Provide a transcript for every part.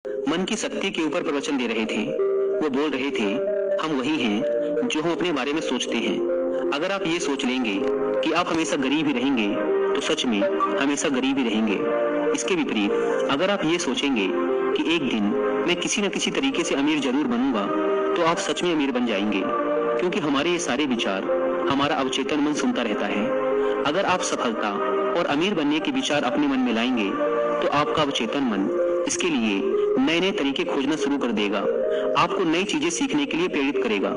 मन की शक्ति के ऊपर प्रवचन दे रहे थे। वो बोल रहे थे, हम वही हैं जो हम अपने बारे में सोचते हैं। अगर आप ये सोच लेंगे कि आप हमेशा गरीब ही रहेंगे, तो सच में हमेशा गरीब ही रहेंगे। इसके विपरीत अगर आप ये सोचेंगे कि एक दिन मैं किसी न किसी तरीके से अमीर जरूर बनूंगा, तो आप सच में अमीर बन जाएंगे। क्योंकि हमारे ये सारे विचार हमारा अवचेतन मन सुनता रहता है। अगर आप सफलता और अमीर बनने के विचार अपने मन में लाएंगे, तो आपका अवचेतन मन इसके लिए नए नए तरीके खोजना शुरू कर देगा, आपको नई चीजें सीखने के लिए प्रेरित करेगा।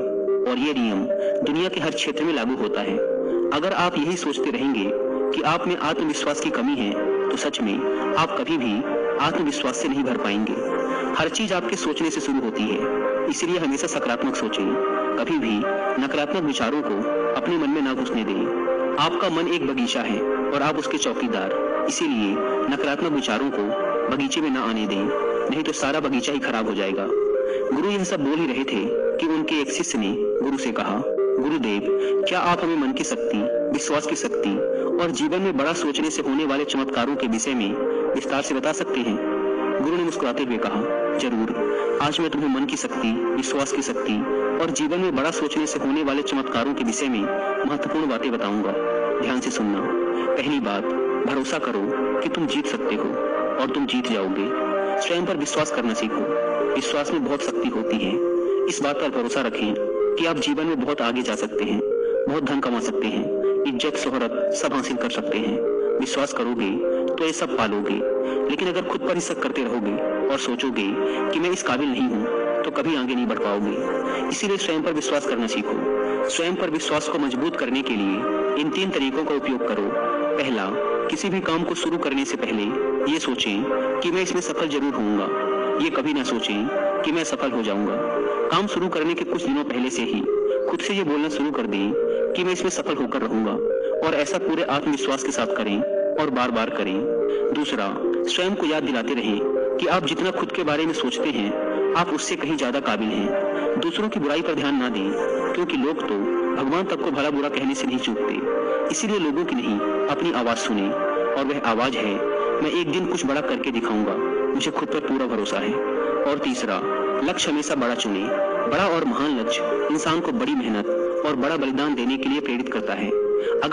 और ये नियम दुनिया के हर क्षेत्र में लागू होता है। अगर आप यही सोचते रहेंगे कि आप में आत्मविश्वास की कमी है, तो सच में आप कभी भी आत्मविश्वास से नहीं भर पाएंगे। हर चीज आपके सोचने से शुरू होती है, इसलिए हमेशा सकारात्मक सोचें। कभी भी नकारात्मक विचारों को अपने मन में ना घुसने दें। आपका मन एक बगीचा है और आप उसके चौकीदार, इसीलिए नकारात्मक विचारों को बगीचे में ना आने दें, नहीं तो सारा बगीचा ही खराब हो जाएगा। गुरु यह सब बोल ही रहे थे कि उनके एक शिष्य ने गुरु से कहा, गुरुदेव, क्या आप हमें मन की शक्ति, विश्वास की शक्ति और जीवन में बड़ा सोचने से होने वाले चमत्कारों के विषय में विस्तार से बता सकते हैं? गुरु ने मुस्कुराते हुए कहा, जरूर। आज मैं तुम्हें मन की शक्ति, विश्वास की शक्ति और जीवन में बड़ा सोचने से होने वाले चमत्कारों के विषय में महत्वपूर्ण बातें बताऊंगा। ध्यान से सुनना। पहली बात, भरोसा करो कि तुम जीत सकते हो और तुम जीत जाओगे। स्वयं पर विश्वास करना सीखो। विश्वास में बहुत शक्ति होती है। इस बात पर भरोसा रखें कि आप जीवन में बहुत आगे जा सकते हैं, बहुत धन कमा सकते हैं, इज्जत शोहरत सब हासिल कर सकते हैं। विश्वास करोगे तो ये सब पालोगे। लेकिन अगर खुद पर ही शक करते रहोगे और सोचोगे कि मैं इस काबिल नहीं हूँ, तो कभी आगे नहीं बढ़ पाओगे। इसीलिए स्वयं पर विश्वास करना सीखो। स्वयं पर विश्वास को मजबूत करने के लिए इन 3 तरीकों का उपयोग करो। पहला, किसी भी काम को शुरू करने से पहले ये सोचें कि मैं इसमें सफल जरूर होऊंगा। ये कभी ना सोचें कि मैं सफल हो जाऊंगा। काम शुरू करने के कुछ दिनों पहले से ही खुद से ये बोलना शुरू कर दें कि मैं इसमें सफल होकर रहूंगा, और ऐसा पूरे आत्मविश्वास के साथ करें और बार बार करें। दूसरा, स्वयं को याद दिलाते रहें कि आप जितना खुद के बारे में सोचते हैं, आप उससे कहीं ज्यादा काबिल हैं। दूसरों की बुराई पर ध्यान ना दें, क्योंकि लोग तो भगवान तक को भला बुरा कहने से नहीं चूकते। इसीलिए लोगों की नहीं, अपनी आवाज सुने, और वह आवाज है, मैं एक दिन कुछ बड़ा करके दिखाऊंगा, मुझे खुद पर पूरा भरोसा है। और तीसरा, लक्ष्य हमेशा बड़ा चुने। बड़ा और महान लक्ष्य इंसान को बड़ी मेहनत और बड़ा बलिदान देने के लिए प्रेरित करता है। अगर